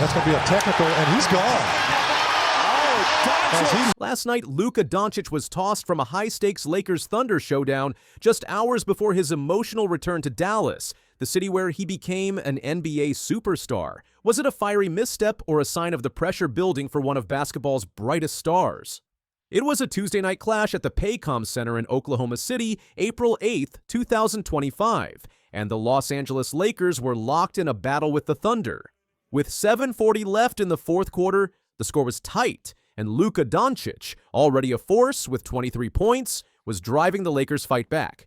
That's going to be a technical, and he's gone. Last night, Luka Doncic was tossed from a high-stakes Lakers-Thunder showdown just hours before his emotional return to Dallas, the city where he became an NBA superstar. Was it a fiery misstep or a sign of the pressure building for one of basketball's brightest stars? It was a Tuesday night clash at the Paycom Center in Oklahoma City, April 8, 2025, and the Los Angeles Lakers were locked in a battle with the Thunder. With 7:40 left in the fourth quarter, the score was tight, and Luka Doncic, already a force with 23 points, was driving the Lakers' fight back.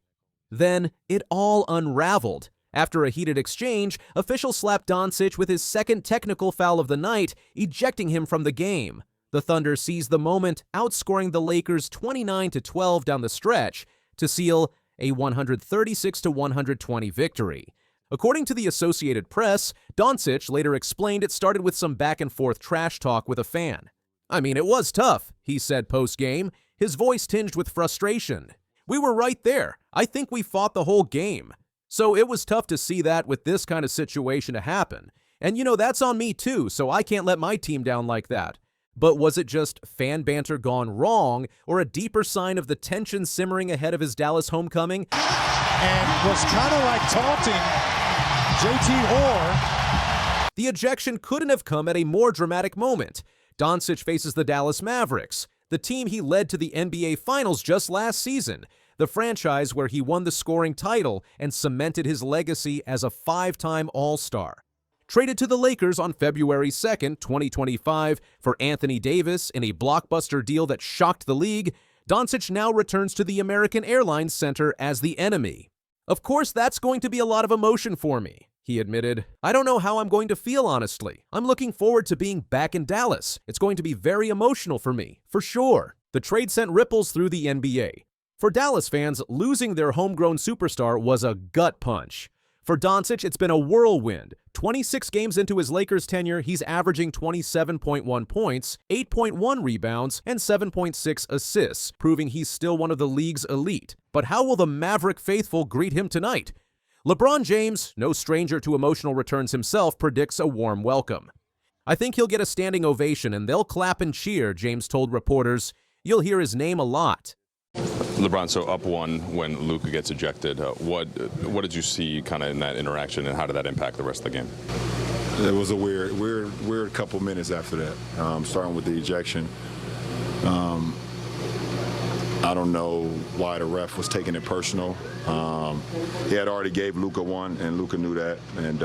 Then it all unraveled. After a heated exchange, officials slapped Doncic with his second technical foul of the night, ejecting him from the game. The Thunder seized the moment, outscoring the Lakers 29-12 down the stretch to seal a 136-120 victory. According to the Associated Press, Doncic later explained it started with some back-and-forth trash talk with a fan. "I mean, it was tough," he said post-game, his voice tinged with frustration. "We were right there. I think we fought the whole game. So it was tough to see that with this kind of situation to happen. And that's on me too, so I can't let my team down like that." But was it just fan banter gone wrong, or a deeper sign of the tension simmering ahead of his Dallas homecoming? And was kind of like taunting JT Orr. The ejection couldn't have come at a more dramatic moment. Doncic faces the Dallas Mavericks, the team he led to the NBA Finals just last season, the franchise where he won the scoring title and cemented his legacy as a five-time All-Star. Traded to the Lakers on February 2nd, 2025, for Anthony Davis in a blockbuster deal that shocked the league, Doncic now returns to the American Airlines Center as the enemy. "Of course, that's going to be a lot of emotion for me," he admitted. "I don't know how I'm going to feel, honestly. I'm looking forward to being back in Dallas. It's going to be very emotional for me, for sure." The trade sent ripples through the NBA. For Dallas fans, losing their homegrown superstar was a gut punch. For Doncic, it's been a whirlwind. 26 games into his Lakers tenure, he's averaging 27.1 points, 8.1 rebounds, and 7.6 assists, proving he's still one of the league's elite. But how will the Maverick faithful greet him tonight? LeBron James, no stranger to emotional returns himself, predicts a warm welcome. "I think he'll get a standing ovation and they'll clap and cheer," James told reporters. "You'll hear his name a lot." LeBron, so up one when Luka gets ejected. What did you see kind of in that interaction, and how did that impact the rest of the game? It was a weird couple minutes after that, starting with the ejection. I don't know why the ref was taking it personal. He had already gave Luka one, and Luka knew that. And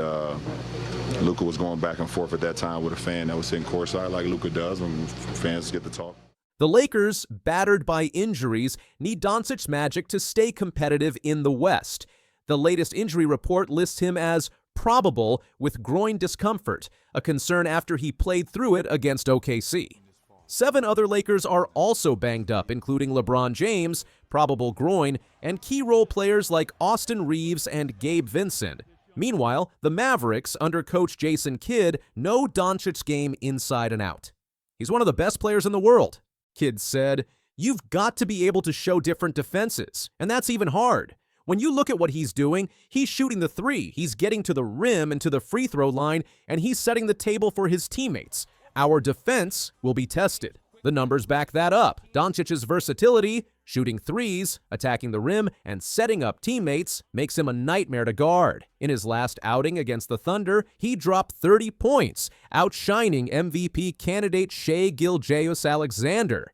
Luka was going back and forth at that time with a fan that was sitting courtside, like Luka does when fans get to talk. The Lakers, battered by injuries, need Doncic's magic to stay competitive in the West. The latest injury report lists him as probable with groin discomfort, a concern after he played through it against OKC. 7 other Lakers are also banged up, including LeBron James, probable groin, and key role players like Austin Reeves and Gabe Vincent. Meanwhile, the Mavericks, under coach Jason Kidd, know Doncic's game inside and out. "He's one of the best players in the world," Kidd said. "You've got to be able to show different defenses, and that's even hard. When you look at what he's doing, he's shooting the three, he's getting to the rim and to the free throw line, and he's setting the table for his teammates. Our defense will be tested." The numbers back that up. Doncic's versatility, shooting threes, attacking the rim, and setting up teammates makes him a nightmare to guard. In his last outing against the Thunder, he dropped 30 points, outshining MVP candidate Shai Gilgeous-Alexander.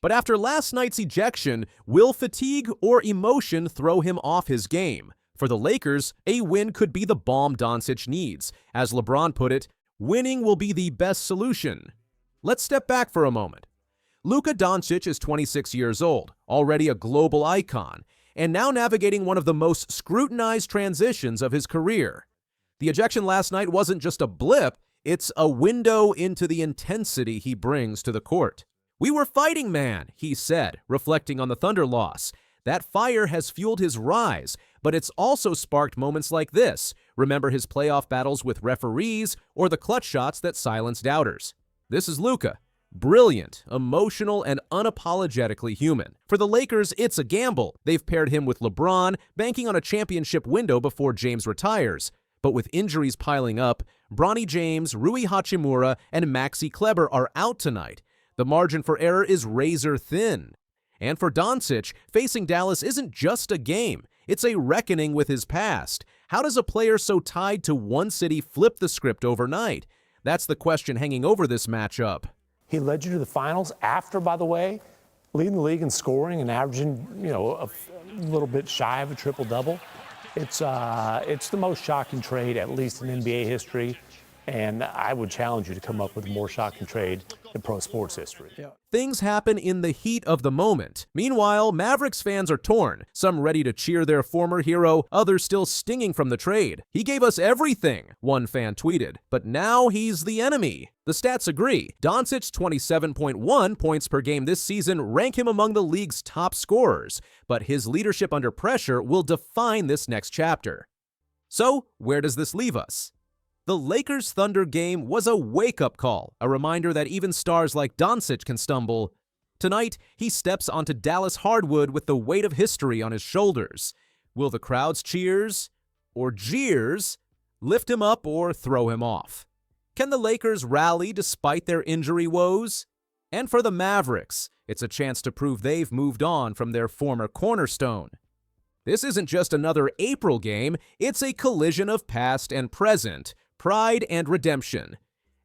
But after last night's ejection, will fatigue or emotion throw him off his game? For the Lakers, a win could be the balm Doncic needs. As LeBron put it, "Winning will be the best solution." Let's step back for a moment. Luka Doncic is 26 years old, already a global icon, and now navigating one of the most scrutinized transitions of his career. The ejection last night wasn't just a blip, it's a window into the intensity he brings to the court. "We were fighting, man," he said, reflecting on the Thunder loss. That fire has fueled his rise, but it's also sparked moments like this. Remember his playoff battles with referees or the clutch shots that silenced doubters. This is Luka. Brilliant, emotional, and unapologetically human. For the Lakers, it's a gamble. They've paired him with LeBron, banking on a championship window before James retires. But with injuries piling up, Bronny James, Rui Hachimura, and Maxi Kleber are out tonight. The margin for error is razor thin. And for Doncic, facing Dallas isn't just a game. It's a reckoning with his past. How does a player so tied to one city flip the script overnight? That's the question hanging over this matchup. He led you to the finals after, by the way, leading the league in scoring and averaging, a little bit shy of a triple-double. It's the most shocking trade, at least in NBA history, and I would challenge you to come up with a more shocking trade in pro sports history. Yeah. Things happen in the heat of the moment. Meanwhile, Mavericks fans are torn, some ready to cheer their former hero, others still stinging from the trade. "He gave us everything," one fan tweeted, "but now he's the enemy." The stats agree. Doncic's 27.1 points per game this season rank him among the league's top scorers, but his leadership under pressure will define this next chapter. So, where does this leave us? The Lakers-Thunder game was a wake-up call, a reminder that even stars like Doncic can stumble. Tonight, he steps onto Dallas hardwood with the weight of history on his shoulders. Will the crowd's cheers, or jeers, lift him up or throw him off? Can the Lakers rally despite their injury woes? And for the Mavericks, it's a chance to prove they've moved on from their former cornerstone. This isn't just another April game, it's a collision of past and present, pride and redemption.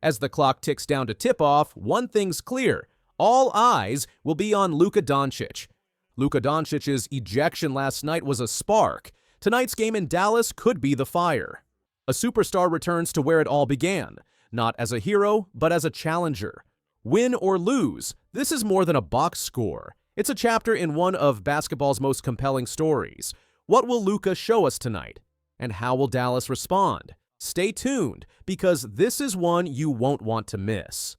As the clock ticks down to tip-off, one thing's clear. All eyes will be on Luka Doncic. Luka Doncic's ejection last night was a spark. Tonight's game in Dallas could be the fire. A superstar returns to where it all began, not as a hero, but as a challenger. Win or lose, this is more than a box score. It's a chapter in one of basketball's most compelling stories. What will Luka show us tonight? And how will Dallas respond? Stay tuned, because this is one you won't want to miss.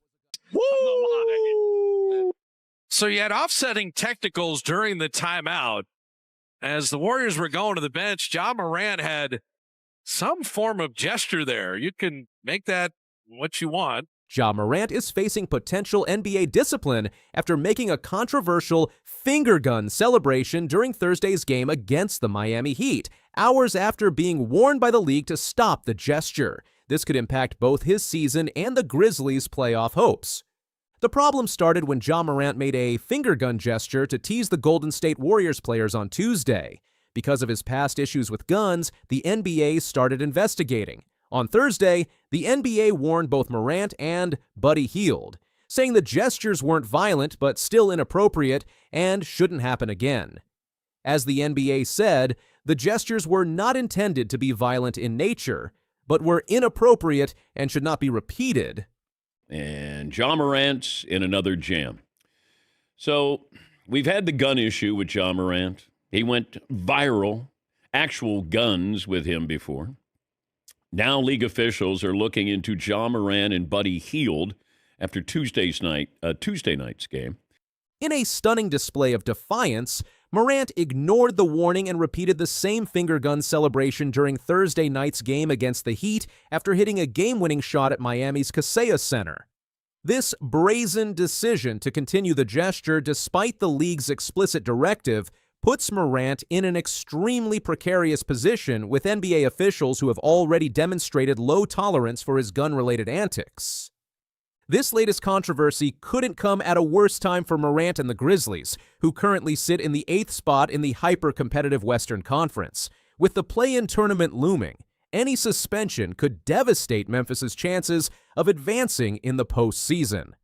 Woo! So you had offsetting technicals during the timeout. As the Warriors were going to the bench, Ja Morant had some form of gesture there. You can make that what you want. Ja Morant is facing potential NBA discipline after making a controversial finger gun celebration during Thursday's game against the Miami Heat, hours after being warned by the league to stop the gesture. This could impact both his season and the Grizzlies' playoff hopes. The problem started when Ja Morant made a finger gun gesture to tease the Golden State Warriors players on Tuesday. Because of his past issues with guns, the NBA started investigating. On Thursday, the NBA warned both Morant and Buddy Hield, saying the gestures weren't violent but still inappropriate and shouldn't happen again. As the NBA said, the gestures were not intended to be violent in nature, but were inappropriate and should not be repeated. And Ja Morant in another jam. So we've had the gun issue with Ja Morant. He went viral, actual guns with him before. Now league officials are looking into Ja Morant and Buddy Hield after Tuesday night's game. In a stunning display of defiance, Morant ignored the warning and repeated the same finger gun celebration during Thursday night's game against the Heat after hitting a game-winning shot at Miami's Kaseya Center. This brazen decision to continue the gesture despite the league's explicit directive puts Morant in an extremely precarious position with NBA officials who have already demonstrated low tolerance for his gun-related antics. This latest controversy couldn't come at a worse time for Morant and the Grizzlies, who currently sit in the 8th spot in the hyper-competitive Western Conference. With the play-in tournament looming, any suspension could devastate Memphis's chances of advancing in the postseason.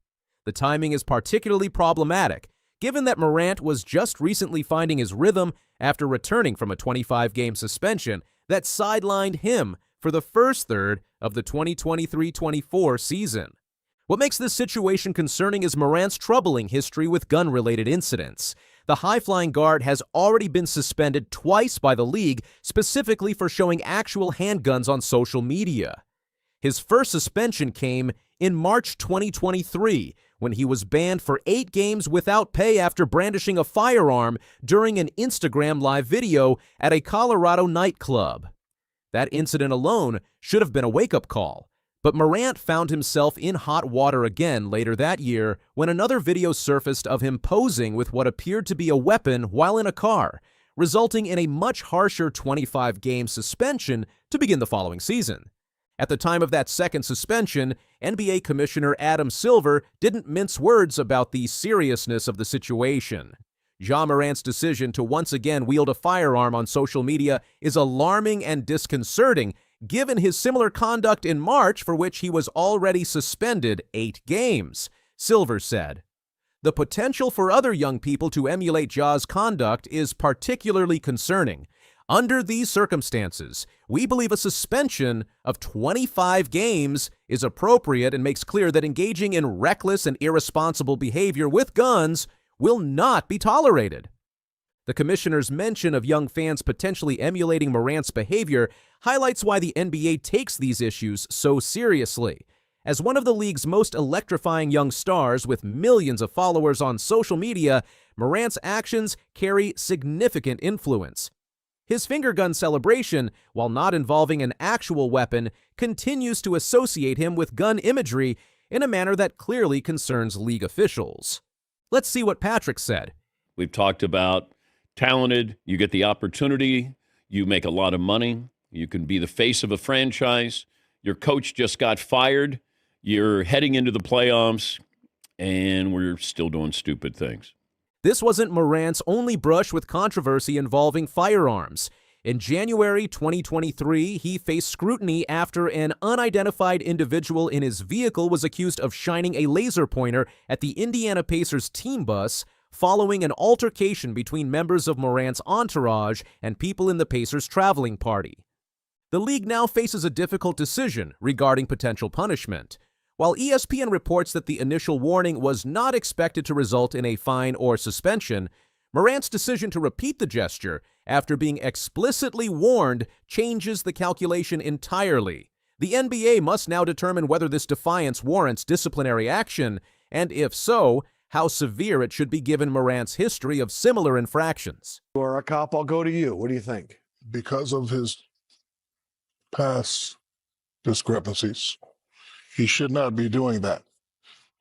The timing is particularly problematic, given that Morant was just recently finding his rhythm after returning from a 25-game suspension that sidelined him for the first third of the 2023-24 season. What makes this situation concerning is Morant's troubling history with gun-related incidents. The high-flying guard has already been suspended twice by the league, specifically for showing actual handguns on social media. His first suspension came in March 2023, when he was banned for 8 games without pay after brandishing a firearm during an Instagram live video at a Colorado nightclub. That incident alone should have been a wake-up call. But Morant found himself in hot water again later that year when another video surfaced of him posing with what appeared to be a weapon while in a car, resulting in a much harsher 25-game suspension to begin the following season. At the time of that second suspension, NBA Commissioner Adam Silver didn't mince words about the seriousness of the situation. Ja Morant's decision to once again wield a firearm on social media is alarming and disconcerting, given his similar conduct in March, for which he was already suspended 8 games, Silver said. The potential for other young people to emulate Ja's conduct is particularly concerning. Under these circumstances, we believe a suspension of 25 games is appropriate and makes clear that engaging in reckless and irresponsible behavior with guns will not be tolerated. The commissioner's mention of young fans potentially emulating Morant's behavior highlights why the NBA takes these issues so seriously. As one of the league's most electrifying young stars with millions of followers on social media, Morant's actions carry significant influence. His finger gun celebration, while not involving an actual weapon, continues to associate him with gun imagery in a manner that clearly concerns league officials. Let's see what Patrick said. We've talked about talented, you get the opportunity, you make a lot of money, you can be the face of a franchise, your coach just got fired, you're heading into the playoffs, and we're still doing stupid things. This wasn't Morant's only brush with controversy involving firearms. In January 2023, he faced scrutiny after an unidentified individual in his vehicle was accused of shining a laser pointer at the Indiana Pacers team bus following an altercation between members of Morant's entourage and people in the Pacers traveling party. The league now faces a difficult decision regarding potential punishment. While ESPN reports that the initial warning was not expected to result in a fine or suspension, Morant's decision to repeat the gesture after being explicitly warned changes the calculation entirely. The NBA must now determine whether this defiance warrants disciplinary action, and if so, how severe it should be given Morant's history of similar infractions. Or a cop, I'll go to you. What do you think? Because of his past discrepancies, he should not be doing that.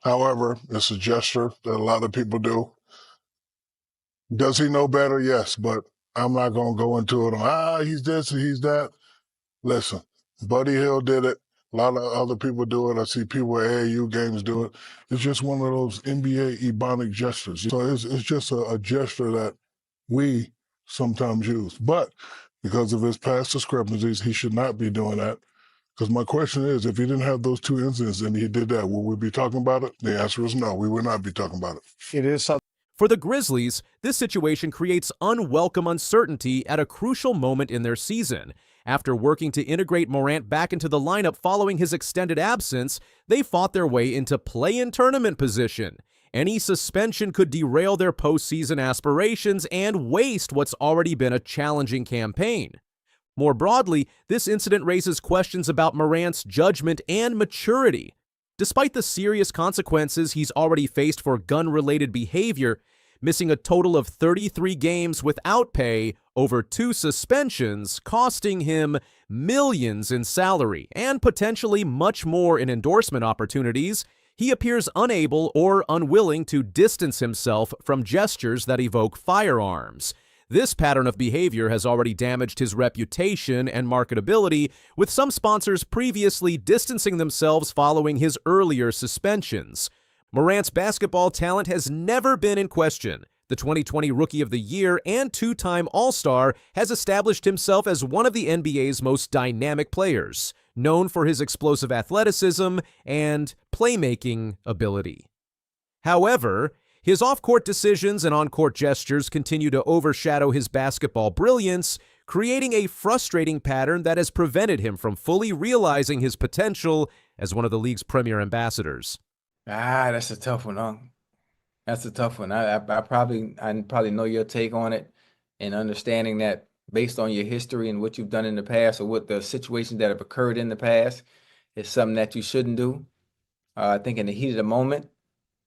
However, it's a gesture that a lot of people do. Does he know better? Yes, but I'm not going to go into it. He's this, he's that. Listen, Buddy Hill did it. A lot of other people do it. I see people at AAU games do it. It's just one of those NBA ebonic gestures. So it's just a gesture that we sometimes use. But because of his past discrepancies, he should not be doing that. Because my question is, if he didn't have those 2 incidents and he did that, will we be talking about it? The answer is no, we will not be talking about it. It is something. For the Grizzlies, this situation creates unwelcome uncertainty at a crucial moment in their season. After working to integrate Morant back into the lineup following his extended absence, they fought their way into play-in tournament position. Any suspension could derail their postseason aspirations and waste what's already been a challenging campaign. More broadly, this incident raises questions about Morant's judgment and maturity. Despite the serious consequences he's already faced for gun-related behavior, missing a total of 33 games without pay over 2 suspensions, costing him millions in salary and potentially much more in endorsement opportunities, he appears unable or unwilling to distance himself from gestures that evoke firearms. This pattern of behavior has already damaged his reputation and marketability, with some sponsors previously distancing themselves following his earlier suspensions. Morant's basketball talent has never been in question. The 2020 Rookie of the Year and 2-time All-Star has established himself as one of the NBA's most dynamic players, known for his explosive athleticism and playmaking ability. However, his off-court decisions and on-court gestures continue to overshadow his basketball brilliance, creating a frustrating pattern that has prevented him from fully realizing his potential as one of the league's premier ambassadors. That's a tough one, huh? That's a tough one. I probably know your take on it, and understanding that based on your history and what you've done in the past, or what the situations that have occurred in the past, is something that you shouldn't do. I think in the heat of the moment,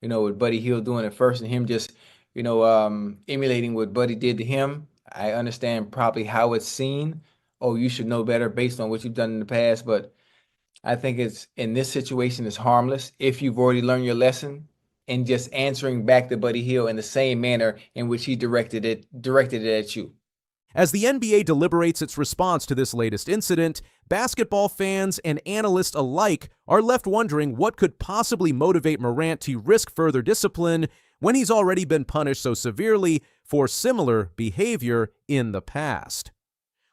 with Buddy Hield doing it first and him just, emulating what Buddy did to him, I understand probably how it's seen. Oh, you should know better based on what you've done in the past. But I think it's, in this situation, it's harmless if you've already learned your lesson, and just answering back to Buddy Hield in the same manner in which he directed it at you. As the NBA deliberates its response to this latest incident, basketball fans and analysts alike are left wondering what could possibly motivate Morant to risk further discipline when he's already been punished so severely for similar behavior in the past.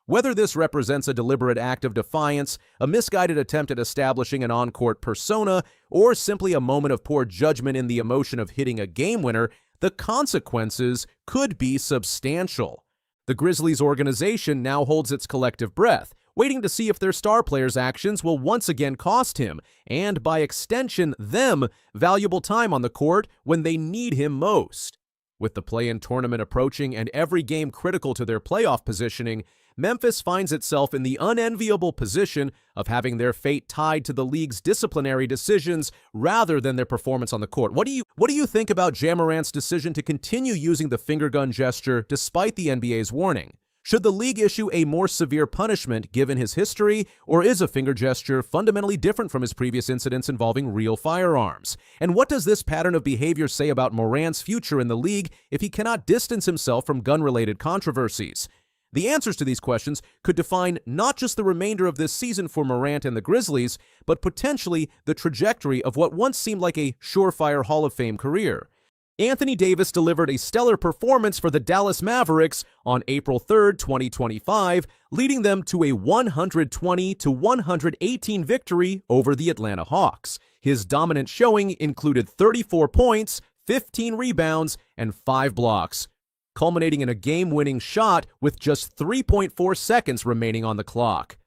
Whether this represents a deliberate act of defiance, a misguided attempt at establishing an on-court persona, or simply a moment of poor judgment in the emotion of hitting a game winner, the consequences could be substantial. The Grizzlies organization now holds its collective breath, waiting to see if their star player's actions will once again cost him, and by extension them, valuable time on the court when they need him most. With the play-in tournament approaching and every game critical to their playoff positioning, Memphis finds itself in the unenviable position of having their fate tied to the league's disciplinary decisions rather than their performance on the court. What do you think about Ja Morant's decision to continue using the finger gun gesture despite the NBA's warning? Should the league issue a more severe punishment given his history, or is a finger gesture fundamentally different from his previous incidents involving real firearms? And what does this pattern of behavior say about Morant's future in the league if he cannot distance himself from gun-related controversies? The answers to these questions could define not just the remainder of this season for Morant and the Grizzlies, but potentially the trajectory of what once seemed like a surefire Hall of Fame career. Anthony Davis delivered a stellar performance for the Dallas Mavericks on April 3, 2025, leading them to a 120-118 victory over the Atlanta Hawks. His dominant showing included 34 points, 15 rebounds, and 5 blocks, culminating in a game-winning shot with just 3.4 seconds remaining on the clock.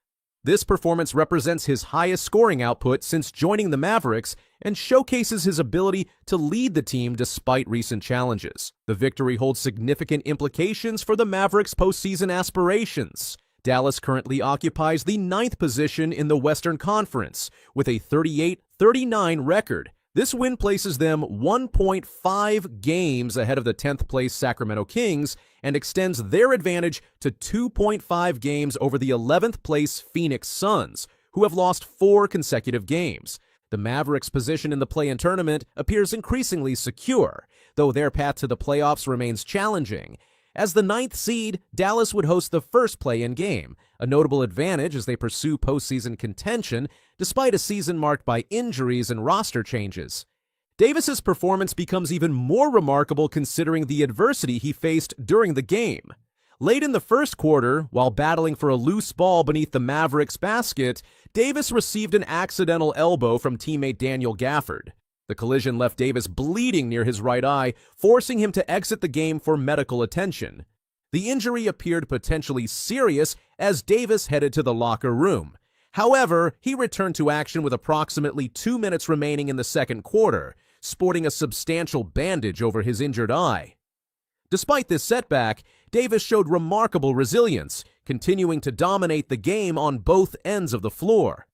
This performance represents his highest scoring output since joining the Mavericks and showcases his ability to lead the team despite recent challenges. The victory holds significant implications for the Mavericks' postseason aspirations. Dallas currently occupies the 9th position in the Western Conference with a 38-39 record. This win places them 1.5 games ahead of the 10th place Sacramento Kings and extends their advantage to 2.5 games over the 11th place Phoenix Suns, who have lost 4 consecutive games. The Mavericks' position in the play-in tournament appears increasingly secure, though their path to the playoffs remains challenging. As the 9th seed, Dallas would host the first play-in game, a notable advantage as they pursue postseason contention despite a season marked by injuries and roster changes. Davis's performance becomes even more remarkable considering the adversity he faced during the game. Late in the first quarter, while battling for a loose ball beneath the Mavericks' basket, Davis received an accidental elbow from teammate Daniel Gafford. The collision left Davis bleeding near his right eye, forcing him to exit the game for medical attention. The injury appeared potentially serious as Davis headed to the locker room. However, he returned to action with approximately 2 minutes remaining in the second quarter, sporting a substantial bandage over his injured eye. Despite this setback, Davis showed remarkable resilience, continuing to dominate the game on both ends of the floor.